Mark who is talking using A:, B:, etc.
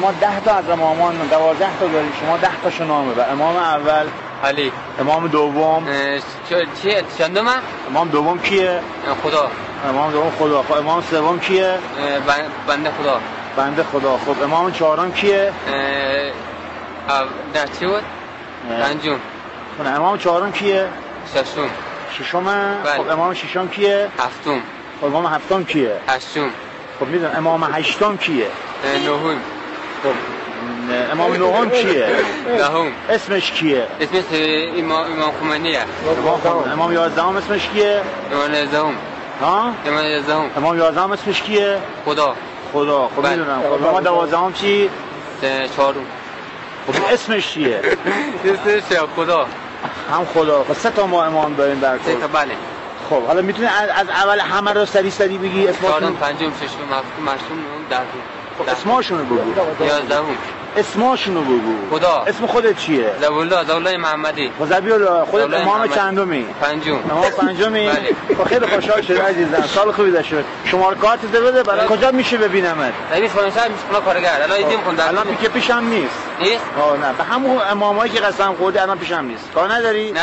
A: ما 10 تا از امامان 12 تا داریم، شما 10 تاشو نام ببر. امام اول
B: علی.
A: امام دوم
B: چیه چندمه؟
A: امام دوم کیه؟
B: خدا.
A: امام دوم خدا. خب امام سوم کیه؟
B: بنده خدا.
A: بنده خدا. خب امام چهارم کیه؟
B: نه چی بود؟ پنجم.
A: خب امام چهارم کیه؟
B: ششم.
A: ششم. خب امام ششم کیه؟
B: هفتم.
A: خب امام هفتم کیه؟
B: هشتم.
A: خب میدونم امام هشتم کیه؟
B: نهم.
A: خب امام نهم کیه؟
B: دهم.
A: اسمش کیه؟
B: اسمش امام خمینیه.
A: امام 11 اسمش کیه؟
B: امام 11.
A: ها؟
B: امام 11.
A: امام 11 اسمش کیه؟
B: خدا.
A: خدا. خب میدونم. خب امام 12 چی؟
B: چهارم.
A: خب اسمش چیه؟
B: اسمش خدا.
A: هم خدا. خب سه تا ما امام داریم در کل.
B: سه تا بله.
A: خب حالا میتونی از اول همه رو سری بگی اسمشون؟
B: چهارم، پنجم، ششم، هفتم، هشتم، نهم، دهم.
A: خب اسمشون بگو.
B: 11.
A: اسمشون بگو.
B: خدا.
A: اسم خودت چیه؟
B: زبی‌الله محمدی.
A: زبی‌الله. خودت امام چندمی؟
B: پنجم.
A: امام پنجمی؟
B: بله.
A: خب خیلی خوشحال شدم عزیزم. سال خوبی داشته باش. شماره کارت بده برای کجا میشه ببینمت؟
B: نبی فرانسه میشه کارگر. الان ایدیم خوندم.
A: الان پیشم نیست.
B: نیست؟
A: نه به همون امامایی که قسم خوردی الان پیشم نیست. کار نداری؟